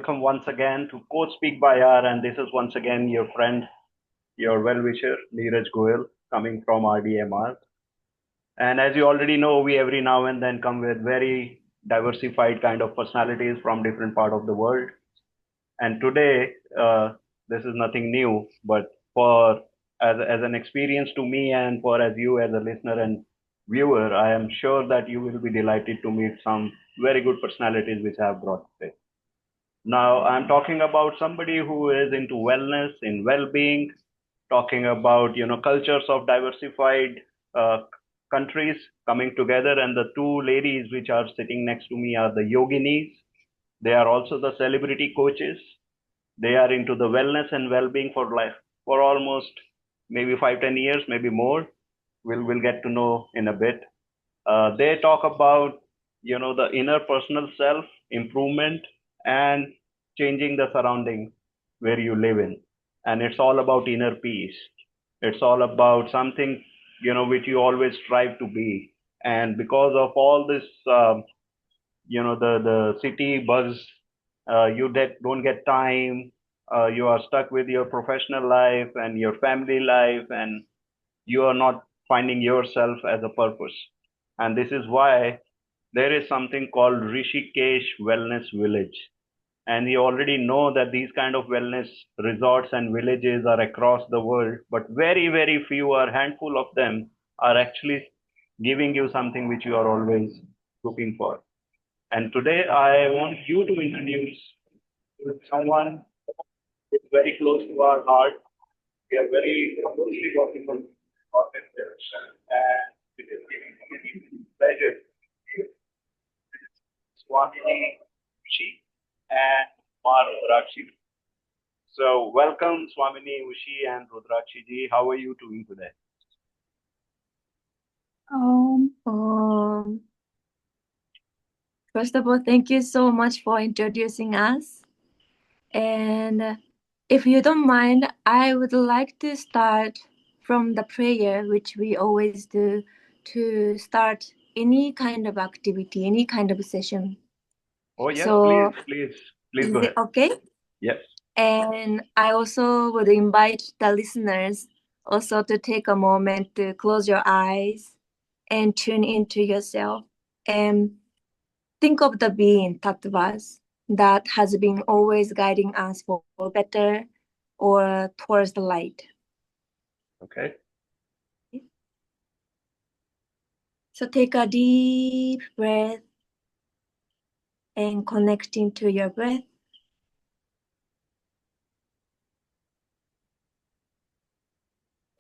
welcome once again to Code Speak by R, and this is once again your friend, your well-wisher, Neeraj Goyal, coming from RDMR. And as you already know, we every now and then come with very diversified kind of personalities from different part of the world. And today, this is nothing new, but for as an experience to me and for as you as a listener and viewer, I am sure that you will be delighted to meet some very good personalities which I have brought today. Now, I'm talking about somebody who is into wellness, in well-being, talking about cultures of diversified countries coming together, and the two ladies which are sitting next to me are the Yoginis. They are also the celebrity coaches. They are into the wellness and well-being for life for almost maybe 5-10 years, maybe more. We'll get to know in a bit. They talk about the inner personal self improvement and changing the surrounding where you live in, and it's all about inner peace. It's all about something which you always strive to be, and because of all this the city buzz, don't get time. You are stuck with your professional life and your family life, and you are not finding yourself as a purpose. And this is why there is something called Rishikesh Wellness Village. And you already know that these kind of wellness resorts and villages are across the world, but very, very few, or handful of them, are actually giving you something which you are always looking for. And today I want you to introduce someone who is very close to our heart. We are very closely working on this, and it is giving me pleasure. Swamini Ushi and Mar Rudrakshi. So welcome Swamini Ushi and Rudrakshi ji. How are you doing today? First of all, thank you so much for introducing us. And if you don't mind, I would like to start from the prayer, which we always do to start any kind of activity, any kind of session. Oh yes, So, please is go it ahead. okay? Yes. And I also would invite the listeners also to take a moment to close your eyes and tune into yourself and think of the being that has been always guiding us for better or towards the light. Okay. So take a deep breath and connecting to your breath.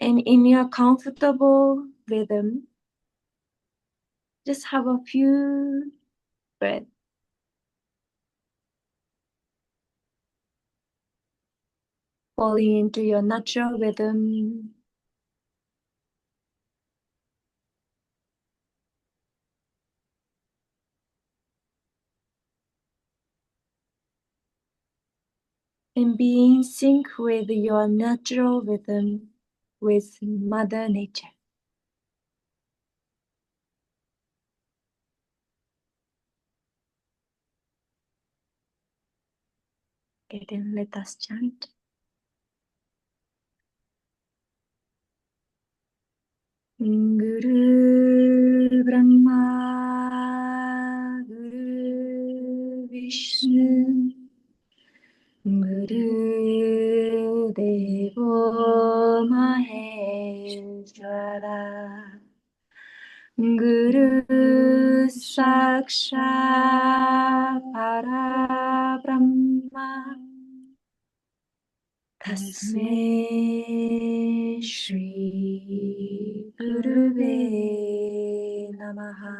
And in your comfortable rhythm, just have a few breaths. Falling into your natural rhythm. And be in sync with your natural rhythm with Mother Nature. Okay, then let us chant. Guru Brahma, Guru Vishnu, Guru Devo Maheshwara, Guru Sakshat Parabrahma, Tasmai Shri Guruve Namaha.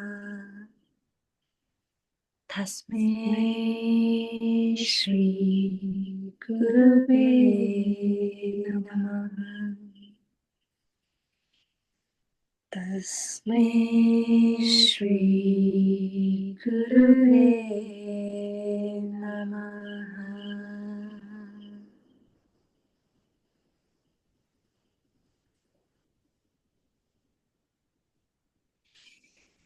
Tasmai Shri Guruve Namaha. Tasmai Shri Guruve Namaha.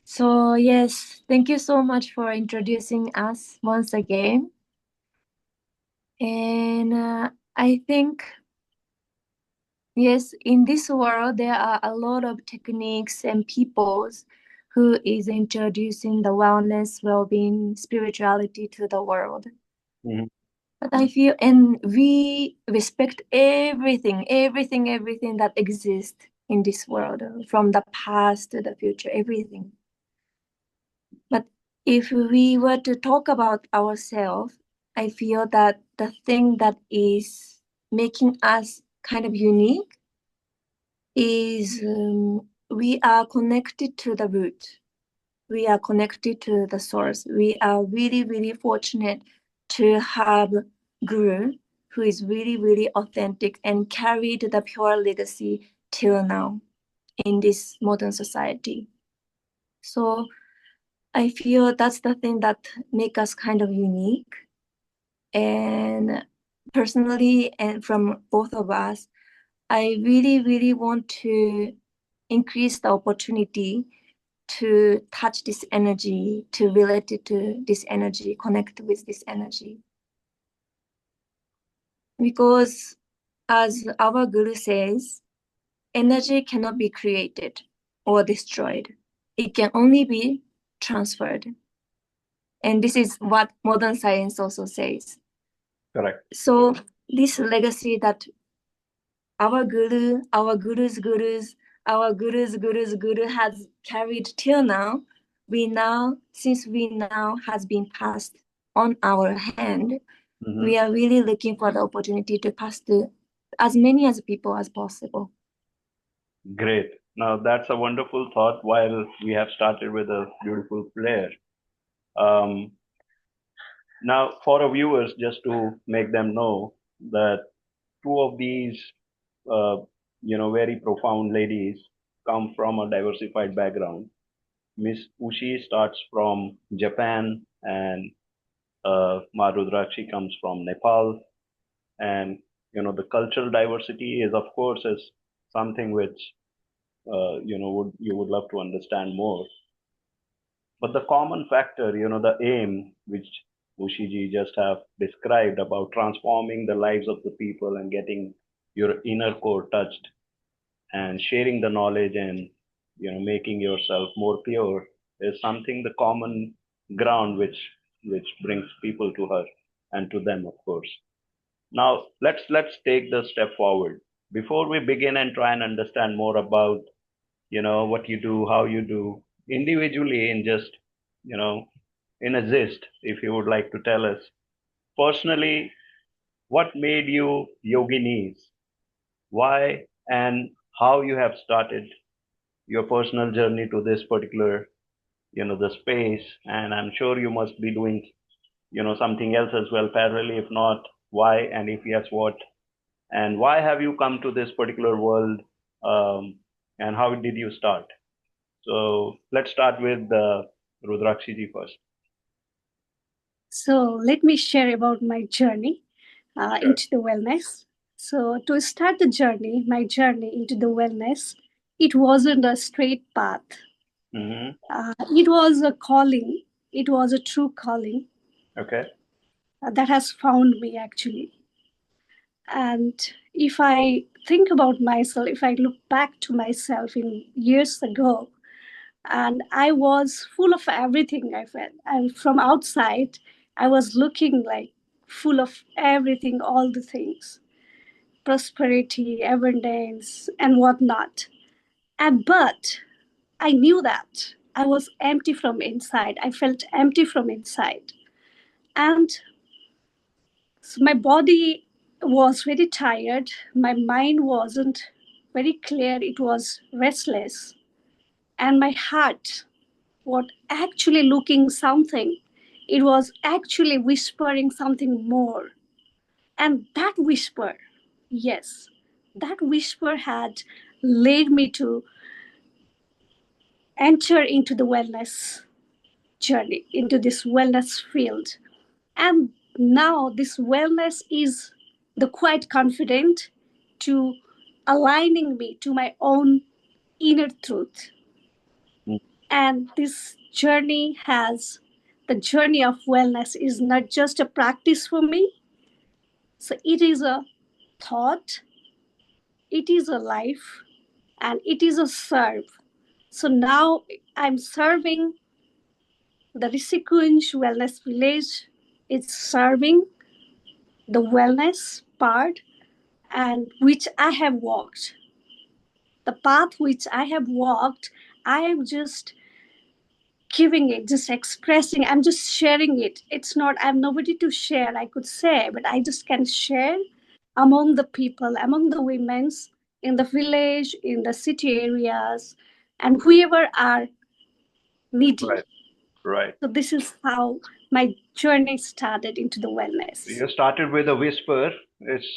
So yes, thank you so much for introducing us once again. And I think, yes, in this world, there are a lot of techniques and peoples who is introducing the wellness, well-being, spirituality to the world. Mhm. But I feel, and we respect everything that exists in this world, from the past to the future, everything. But if we were to talk about ourselves, I feel that the thing that is making us kind of unique is we are connected to the root. We are connected to the source. We are really, really fortunate to have Guru who is really, really authentic and carried the pure legacy till now in this modern society. So I feel that's the thing that make us kind of unique. And personally, and from both of us, I really, really want to increase the opportunity to touch this energy, to relate it to this energy, connect with this energy. Because as our Guru says, energy cannot be created or destroyed. It can only be transferred. And this is what modern science also says. Correct. So this legacy that our guru, our guru's gurus, our guru's guru's guru has carried till now, since we now has been passed on our hand, Mhm. we are really looking for the opportunity to pass to as many as people as possible. Great. Now that's a wonderful thought. While we have started with a beautiful prayer, um, now for our viewers, just to make them know that two of these, uh, very profound ladies come from a diversified background. Miss Ushi starts from Japan, and Marudrakshi comes from Nepal, and the cultural diversity is, of course, is something which you would love to understand more. But the common factor, the aim which Ushiji just have described about transforming the lives of the people and getting your inner core touched and sharing the knowledge and making yourself more pure is something the common ground which brings people to her and to them, of course. Now let's take the step forward. Before we begin and try and understand more about what you do, how you do individually, in just you know in a gist, if you would like to tell us personally what made you yoginis, why and how you have started your personal journey to this particular the space. And I'm sure you must be doing something else as well parallelly. If not, why? And if yes, what? And why have you come to this particular world? And how did you start? So let's start with Rudrakshi ji first. So let me share about my journey Sure. into the wellness. So to start the journey, my journey into the wellness, it wasn't a straight path. Mm-hmm. It was a calling. It was a true calling Okay. that has found me actually. And if I think about myself, if I look back to myself in years ago, and I was full of everything I felt. And from outside, I was looking like full of everything, all the things, prosperity, abundance, and whatnot. And but I knew that I was empty from inside. I felt empty from inside, and so my body was very tired. My mind wasn't very clear. It was restless, and my heart was actually looking something. It was actually whispering something more. And that whisper, yes, that whisper had led me to enter into the wellness journey, into this wellness field. And now this wellness is the quite confident to aligning me to my own inner truth. And this journey has, the journey of wellness is not just a practice for me, So it is a thought, it is a life, and it is a serve. So now I'm serving the RishiKunj Wellness Village. It's serving the wellness part, and which I have walked. The path which I have walked, I am just giving it, just expressing, I'm just sharing it. It's not, I'm nobody to share, I could say, but I just can share among the people, among the women's in the village, in the city areas, and whoever are needy. Right. Right. So this is how my journey started into the wellness. You started with a whisper. It's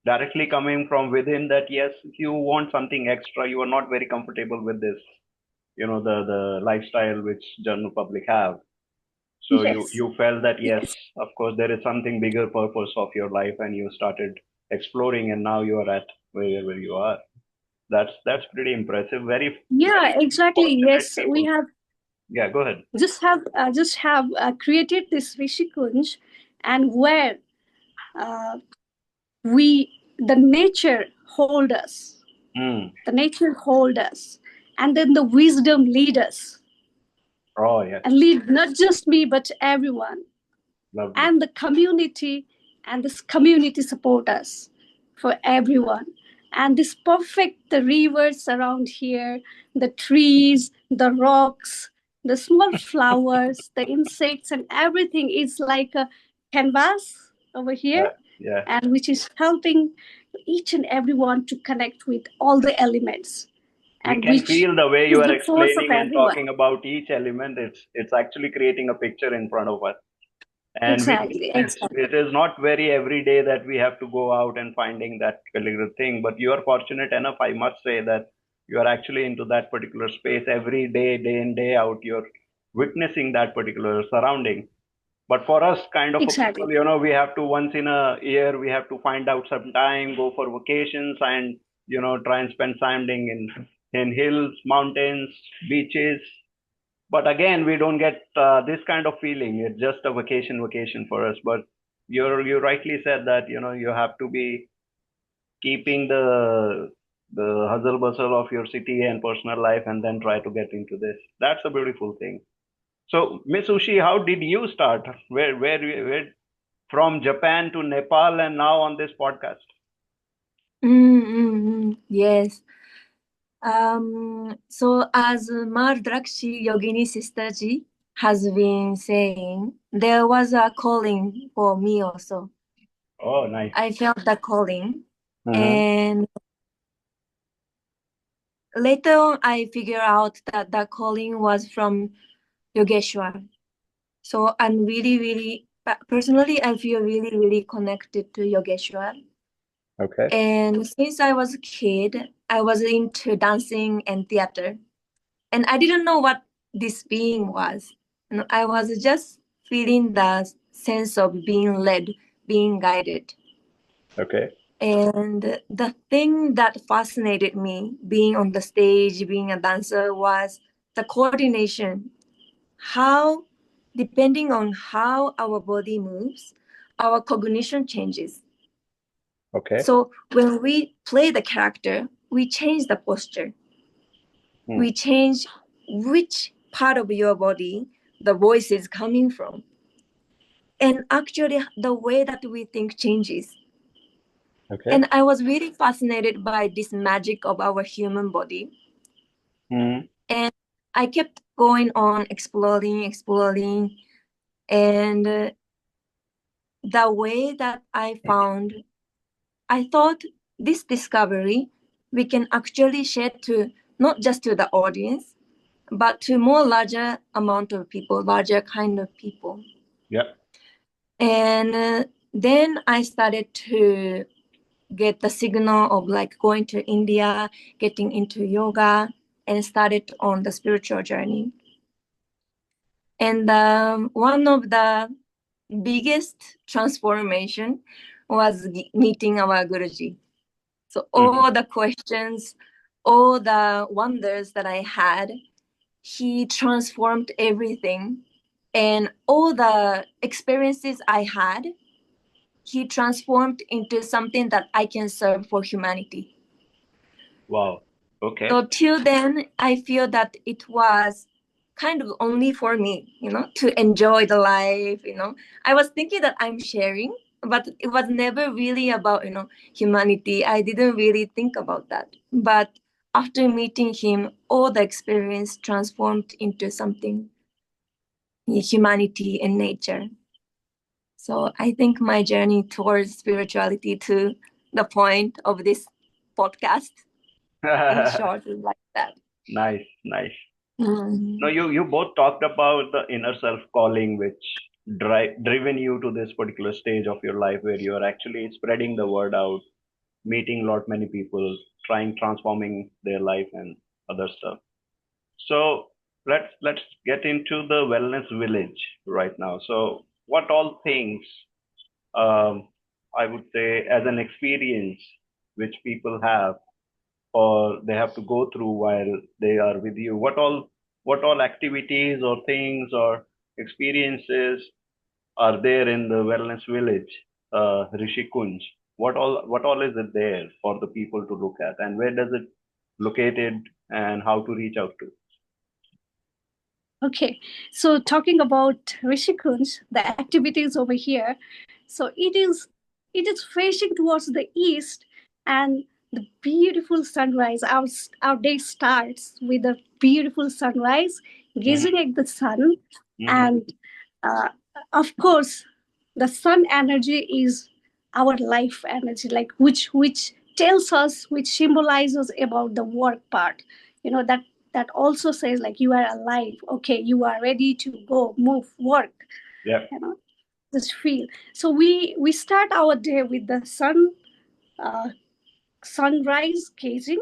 directly coming from within that, yes, if you want something extra, you are not very comfortable with this, the lifestyle which general public have. So Yes. you felt that, yes, Yes. of course, there is something bigger purpose of your life, and you started exploring, and now you are at wherever you are. That's pretty impressive. Very, Yeah, very exactly. fortunate Yes, we people. have Yeah, go ahead. just have created this RishiKunj, and where uh, we the nature hold us, Mm. the nature hold us, and then the wisdom lead us, Oh, yes. and lead not just me but everyone, Lovely. and the community, and this community support us for everyone, and this perfect the rivers around here, the trees, the rocks, the small flowers, the insects, and everything is like a canvas over here, Yeah, yeah. and which is helping each and everyone to connect with all the elements, We and can which feel the way is you are the source of explaining and everyone. talking about each element. It's actually creating a picture in front of us. And Exactly, exactly. it is not very every day that we have to go out and finding that particular thing. But you are fortunate enough, I must say, that you are actually into that particular space every day, day in, day out. You're witnessing that particular surrounding. But for us, kind of a Exactly. people, we have to once in a year, we have to find out some time, go for vacations, and try and spend time in hills, mountains, beaches. But again, we don't get this kind of feeling. It's just a vacation for us. But you rightly said that you have to be keeping the hustle bustle of your city and personal life, and then try to get into this. That's a beautiful thing. So, Miss Ushi, how did you start? Where from Japan to Nepal and now on this podcast? Yes. So as Mardrakshi Yogini sister ji has been saying, there was a calling for me also. Oh, nice. I felt the calling, Uh-huh. and later on I figured out that the calling was from Yogeshwar. So I'm really, personally, I feel really connected to Yogeshwar. Okay. And since I was a kid, I was into dancing and theater. And I didn't know what this being was. I was just feeling the sense of being led, being guided. Okay. And the thing that fascinated me being on the stage, being a dancer, was the coordination. How, depending on how our body moves, our cognition changes. Okay. So when we play the character, we change the posture. We change which part of your body the voice is coming from. And actually, the way that we think changes. Okay. And I was really fascinated by this magic of our human body. Mm. And I kept going on exploring. And the way that I found, I thought this discovery we can actually share to not just to the audience, but to more larger amount of people, larger kind of people. Yeah. And then I started to get the signal of like going to India, getting into yoga, and started on the spiritual journey. And one of the biggest transformation was meeting our Guruji. So all the questions, all the wonders that I had, he transformed everything. And all the experiences I had, he transformed into something that I can serve for humanity. Wow. Okay. So till then, I feel that it was kind of only for me, to enjoy the life, I was thinking that I'm sharing, but it was never really about, humanity. I didn't really think about that. But after meeting him, all the experience transformed into something, humanity and nature. So I think my journey towards spirituality, to the point of this podcast, in short, is like that. Nice, nice. Mhm. No, you both talked about the inner self calling, which driven you to this particular stage of your life where you are actually spreading the word out, meeting lot many people, trying transforming their life and other stuff. So let's get into the wellness village right now. So what all things, I would say, as an experience which people have or they have to go through while they are with you, what all activities or things or experiences are there in the wellness village, RishiKunj? What all is it there for the people to look at, and where does it located, and how to reach out to? Okay, so talking about RishiKunj, the activities over here, so it is facing towards the east, and the beautiful sunrise. Our day starts with a beautiful sunrise, gazing Mm-hmm. at the sun, Mm-hmm. and uh, of course, the sun energy is our life energy, like which tells us, which symbolizes about the work part. That also says like you are alive, okay, you are ready to go, move, work, Yeah. you know just feel. So we start our day with the uh, sunrise gazing,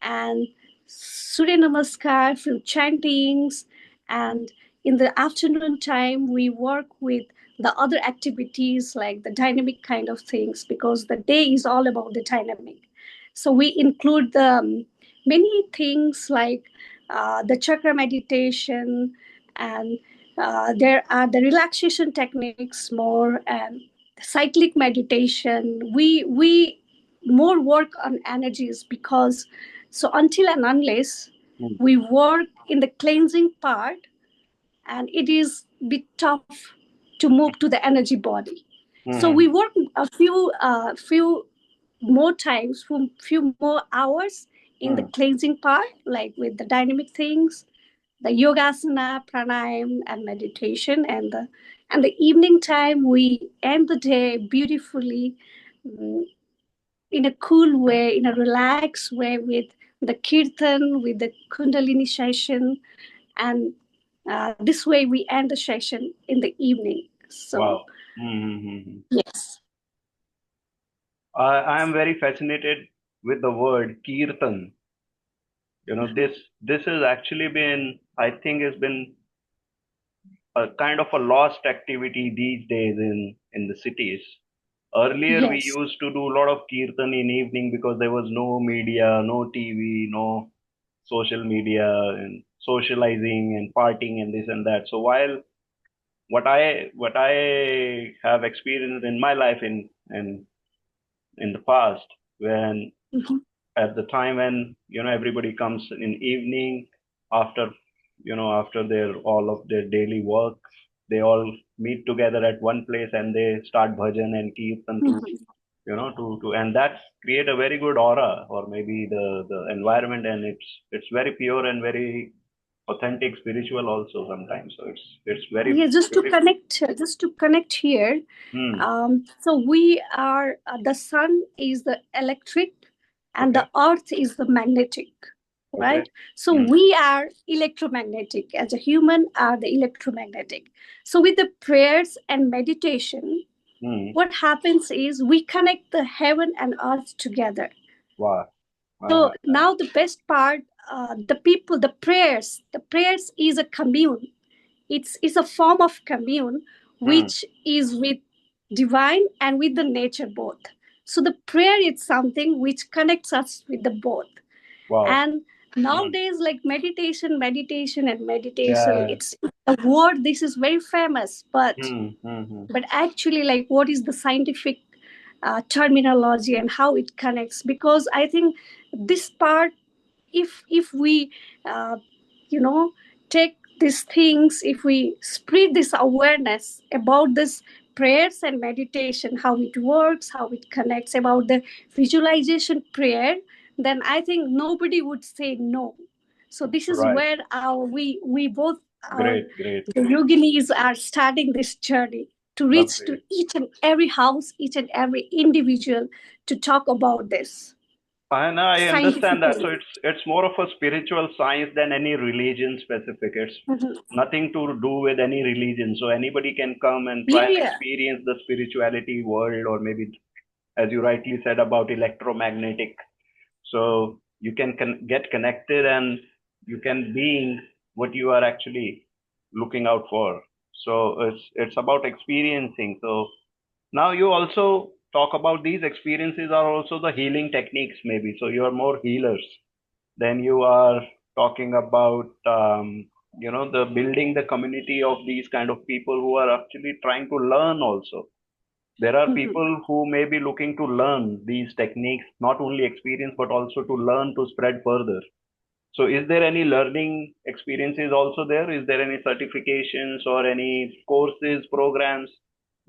and Surya Namaskar, few chantings, and in the afternoon time we work with the other activities like the dynamic kind of things, because the day is all about the dynamic. So we include the many things like the chakra meditation, and there are the relaxation techniques more, and cyclic meditation. We more work on energies, because so until and unless Mm. we work in the cleansing part, and it is a bit tough to move to the energy body. So we Mm-hmm. work a few more times, few more hours in the Mm. cleansing part, like with the dynamic things, the yogasana, pranayam, and meditation, and the evening time we end the day beautifully, mm, in a cool way, in a relaxed way, with the kirtan, with the kundalini session, and this way we end the session in the evening. So Wow. Mm-hmm. yes, I am very fascinated with the word kirtan. This has actually been, I think, has been a kind of a lost activity these days in the cities. Earlier, we yes. used to do a lot of kirtan in evening because there was no media, no TV, no social media, and socializing and partying and this and that. So while what I have experienced in my life in the past, when Mhm. at the time when everybody comes in evening after after their all of their daily work, they all meet together at one place and they start bhajan and kirtan to Mhm. to and that create a very good aura, or maybe the environment, and it's very pure and very authentic spiritual also sometimes, so it's very Yeah, beautiful. just to connect here. Hmm. So we are, the sun is the electric, and Okay. the earth is the magnetic, Okay. right? So Hmm. we are electromagnetic, as a human are the electromagnetic. So with the prayers and meditation, Hmm. what happens is we connect the heaven and earth together. Wow. So Uh-huh. now the best part, the prayers is a commune. It's a form of commune, Hmm. which is with divine and with the nature both. So the prayer is something which connects us with the both. Wow. And Nowadays, like meditation, Yeah. it's a word, this is very famous, but Mm-hmm. actually, like, what is the scientific terminology and how it connects? Because I think this part, if we you know take these things, if we spread this awareness about this prayers and meditation, how it works, how it connects, about the visualization prayer, then I think nobody would say no. So this is Right. where we both, our Great. the yoginis, are starting this journey to reach to Lovely. each and every house, each and every individual, to talk about this And I understand that. So scientifically. it's more of a spiritual science than any religion specific. It's Mhm. nothing to do with any religion. So anybody can come and try Yeah, and yeah. experience the spirituality world, or maybe, as you rightly said, about electromagnetic. So you can get connected, and you can being what you are actually looking out for. So it's about experiencing. So now you also talk about these experiences are also the healing techniques, maybe. So you are more healers than you are talking about, the building the community of these kind of people who are actually trying to learn also. There are Mhm. people who may be looking to learn these techniques, not only experience, but also to learn to spread further. So is there any learning experiences also there? Is there any certifications or any courses, programs?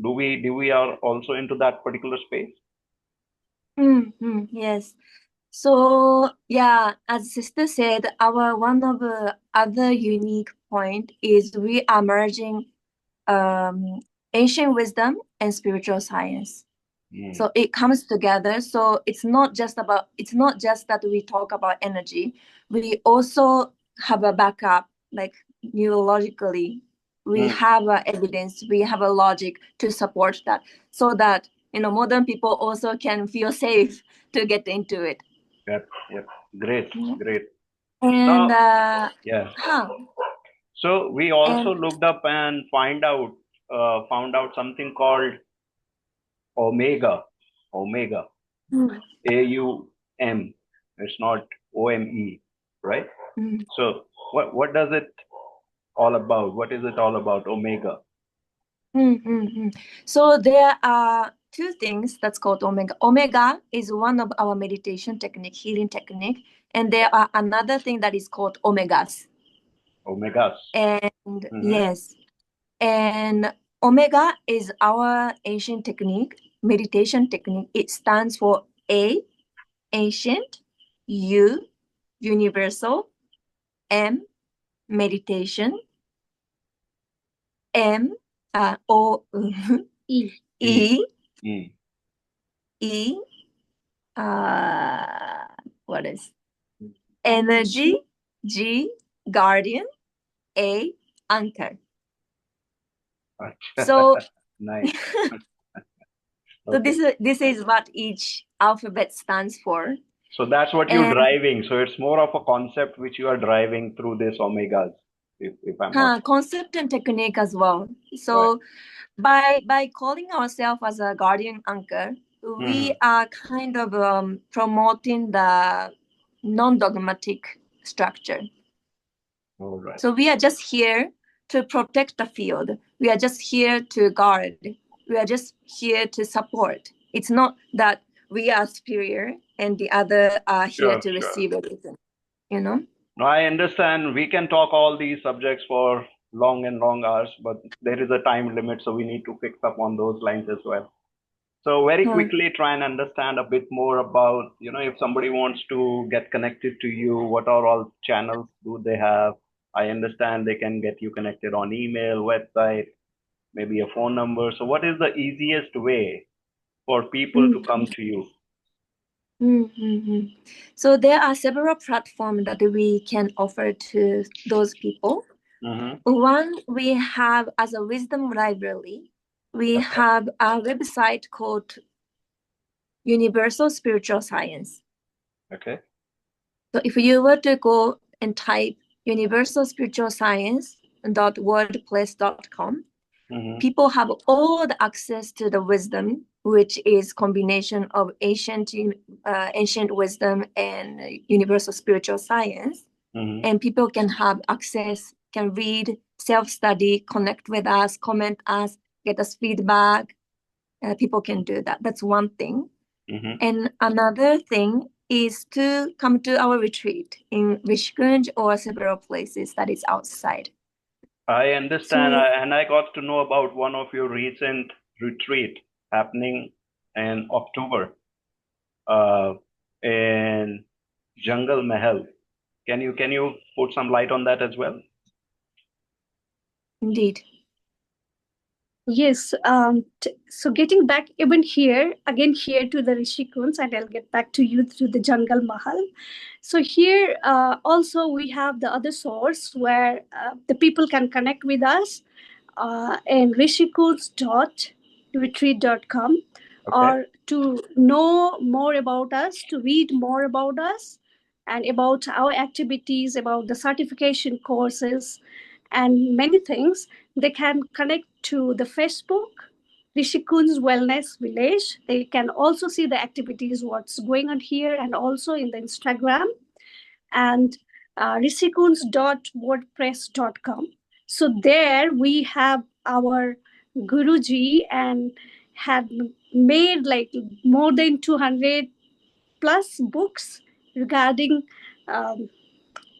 Do we are also into that particular space? Yes. So yeah, as sister said, our one of the other unique point is we are merging um, ancient wisdom and spiritual science. Mm. So it comes together. So it's not just that we talk about energy. We also have a backup, like neurologically. We Mm. have evidence, we have a logic to support that, so that modern people also can feel safe to get into it. Yep. Great, Yeah. great. And Now, yeah. huh. So we also And looked up and found out something called omega, omega, mm, AUM. It's not OME, right? mm, So what does it all about? What is it all about, omega? So there are two things that's called omega. Omega is one of our meditation technique, healing technique, and there are another thing that is called omegas. Omegas. And Mm-hmm. yes, and omega is our ancient technique, meditation technique. It stands for A, ancient, U, universal, M, meditation, M, O, E. E, Mm. E, what is energy, G, guardian, A, anchor. So Nice. so Okay. this is what each alphabet stands for. So that's what you're And driving. So it's more of a concept which you are driving through this omegas, if I'm not concept and technique as well. right. So by calling ourselves as a guardian anchor, we Mm-hmm. are kind of promoting the non-dogmatic structure. All right. So we are just here to protect the field. We are just here to guard. We are just here to support. It's not that we are superior and the other are here Sure, to sure. receive everything, you know? No, I understand we can talk all these subjects for long and long hours, but there is a time limit, so we need to fix up on those lines as well. So very Hmm. quickly try and understand a bit more about, if somebody wants to get connected to you, what are all channels do they have? I understand they can get you connected on email, website, maybe a phone number. So what is the easiest way for people to come to you? So there are several platforms that we can offer to those people. Mm-hmm. One, we have as a wisdom library, we Okay. have a website called Universal Spiritual Science. Okay. So if you were to go and type universal spiritual science.wordpress.com, Mm-hmm. People have all the access to the wisdom, which is combination of ancient wisdom and universal spiritual science. Mm-hmm. And people can have access, can read, self-study, connect with us, comment us, get us feedback. People can do that. That's one thing. Mm-hmm. And another thing is to come to our retreat in RishiKunj or several places that is outside. I understand, So and I got to know about one of your recent retreat happening in October, in Jungle Mahal. Can you put some light on that as well? indeed. Yes. So getting back even here, again here to the RishiKunj, and I'll get back to you through the Jungle Mahal. So here also we have the other source where the people can connect with us in rishikunj.retreat.com, Okay. or to know more about us, to read more about us and about our activities, about the certification courses and many things. They can connect to the Facebook RishiKunj Wellness Village. They can also see the activities, what's going on here, and also in the Instagram and rishikunj.wordpress.com. So there we have our Guruji and had made like more than 200 plus books regarding um,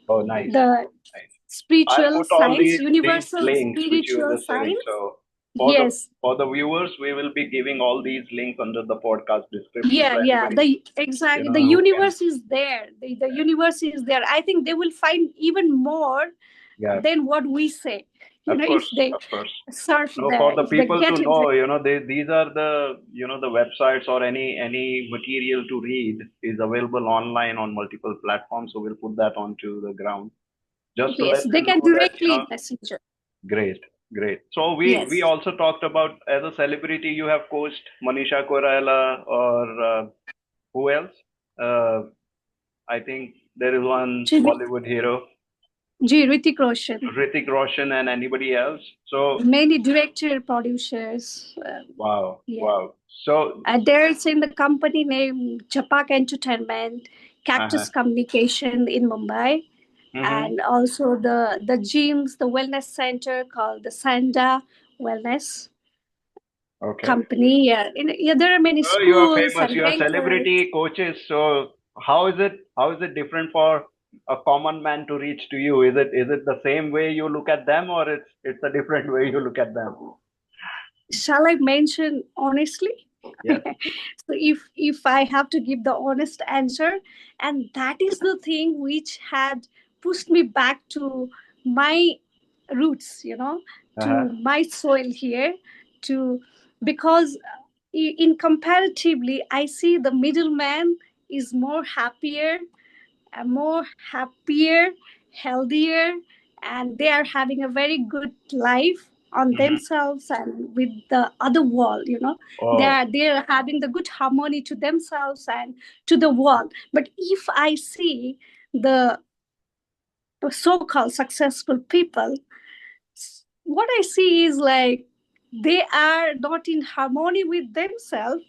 Oh, nice. the Nice. I'll spiritual put all science, these universal links which you were spiritual just sharing. science. So Yes. for the viewers, we will be giving all these links under the podcast description. So Yeah. anybody, Exactly. The who can, universe is there. The universe is there. I think they will find even more yeah, than what we say. of If course, they of course. surf No, there, for the if they people get to into. know, these are the, the websites or any material to read is available online on multiple platforms. So we'll put that onto the ground just to let Yes, they them can know that, directly message us. great, great. So we Yes. also talked about as a celebrity, you have coached Manisha Koiraala or who else? Uh, I think there is one Bollywood hero, Hrithik Roshan. Hrithik Roshan, and anybody else. So Many director, producers. wow, Yeah. wow. So There's in the company name Japak Entertainment, uh-huh. Cactus Communication in Mumbai, and also the gyms, the wellness center called the Sanda Wellness Okay. Company. Yeah, there are many So you are schools famous. and You are mentors. celebrity coaches. So how is it? How is it different for a common man to reach to you? Is it the same way you look at them, or it's a different way you look at them? Shall I mention honestly? Yeah. So if I have to give the honest answer, and that is the thing which had pushed me back to my roots, Uh-huh. to my soil here, to because in comparatively I see the middleman is more happier, healthier, and they are having a very good life on themselves and with the other world. They Oh. are having the good harmony to themselves and to the world. But if I see the so-called successful people, what I see is like they are not in harmony with themselves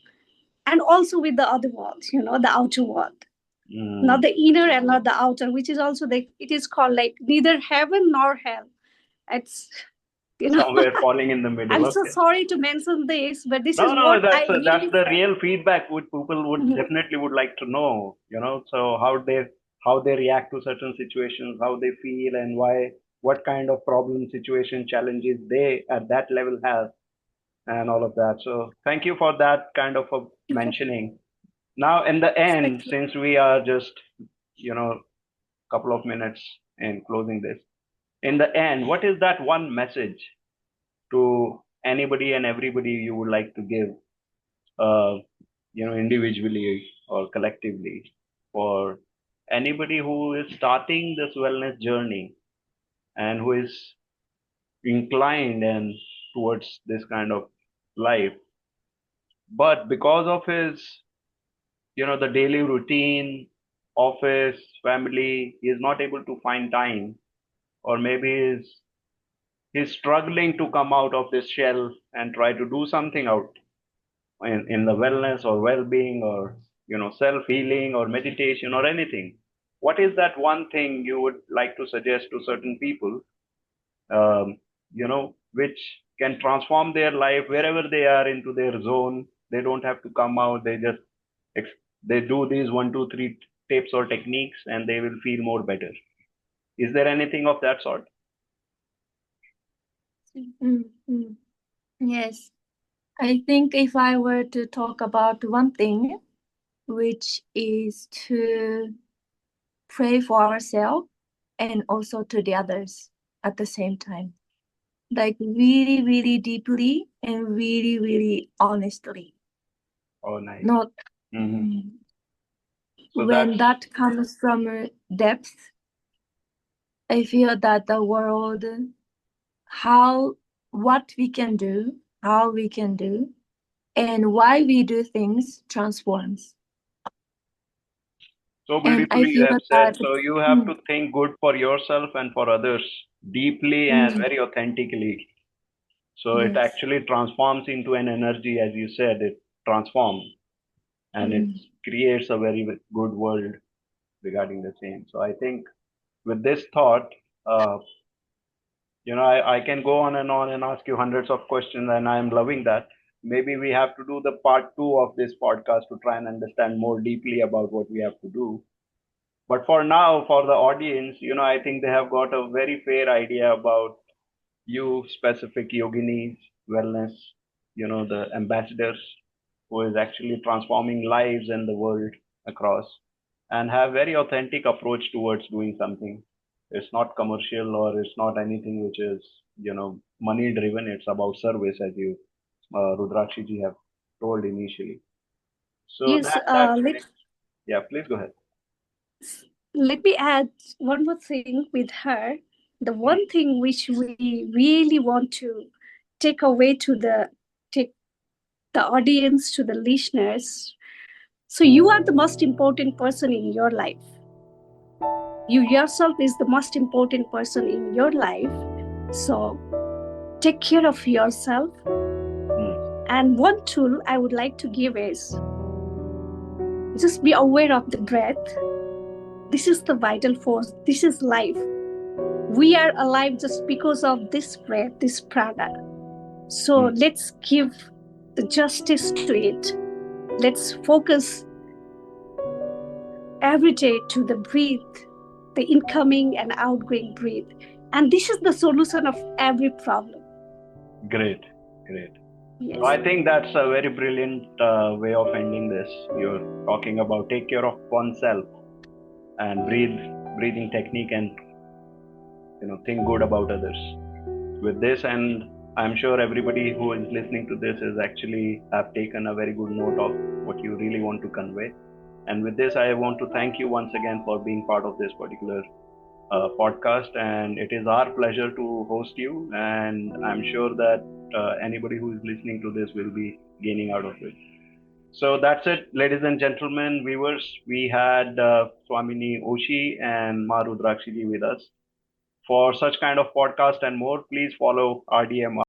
and also with the other world, the outer world, not the inner and not the outer, which is also it is called like neither heaven nor hell. It's Somewhere falling in the middle. I'm so Okay. sorry to mention this, but this is No, what that's I that's really the felt. real feedback would people would definitely would like to know, so how they react to certain situations, how they feel, and why, what kind of problem, situation, challenges they at that level have, and all of that. So thank you for that kind of a mentioning. Now, in the end, Thank you. since we are just, couple of minutes in closing this, in the end, what is that one message to anybody and everybody you would like to give, uh, individually or collectively, for anybody who is starting this wellness journey and who is inclined and towards this kind of life, but because of his, the daily routine, office, family, he is not able to find time, or maybe is he's struggling to come out of this shell and try to do something out in the wellness or well-being or self-healing or meditation or anything, what is that one thing you would like to suggest to certain people, which can transform their life wherever they are into their zone? They don't have to come out. They just they do these 1, 2, 3 tips or techniques and they will feel more better. Is there anything of that sort? Yes. I think if I were to talk about one thing, which is to pray for ourselves and also to the others at the same time, like really, really deeply and really, really honestly. Oh, nice. Not So when that comes from depth, I feel that the world, what we can do, how we can do, and why we do things transforms. So beautifully you have said. So you have to think good for yourself and for others deeply and very authentically. So it actually transforms into an energy, as you said, it transforms and it creates a very good world regarding the same. So I think with this thought, I can go on and ask you hundreds of questions, and I'm loving that. Maybe we have to do the part 2 of this podcast to try and understand more deeply about what we have to do. But for now, for the audience, I think they have got a very fair idea about you, specific yoginis, wellness, the ambassadors who is actually transforming lives in the world across and have very authentic approach towards doing something. It's not commercial or it's not anything which is, money driven. It's about service, as you, Rudrakshi ji, have told initially. So Yes, yeah, please go ahead. Let me add one more thing with her. The one thing which we really want to take away to take the audience, to the listeners. So you are the most important person in your life. You yourself is the most important person in your life. So take care of yourself. And one tool I would like to give is just be aware of the breath. This is the vital force. This is life. We are alive just because of this breath, this prana. So let's give the justice to it. Let's focus every day to the breath, the incoming and outgoing breath. And this is the solution of every problem. Great. Yes. So I think that's a very brilliant way of ending this. You're talking about take care of oneself and breathing technique and think good about others. With this, and I'm sure everybody who is listening to this is actually have taken a very good note of what you really want to convey. And with this, I want to thank you once again for being part of this particular podcast. And it is our pleasure to host you. And I'm sure that anybody who is listening to this will be gaining out of it. So that's it, ladies and gentlemen, viewers. We had Swamini Oshi and Ma Rudrakshiji with us. For such kind of podcast and more, please follow RDMR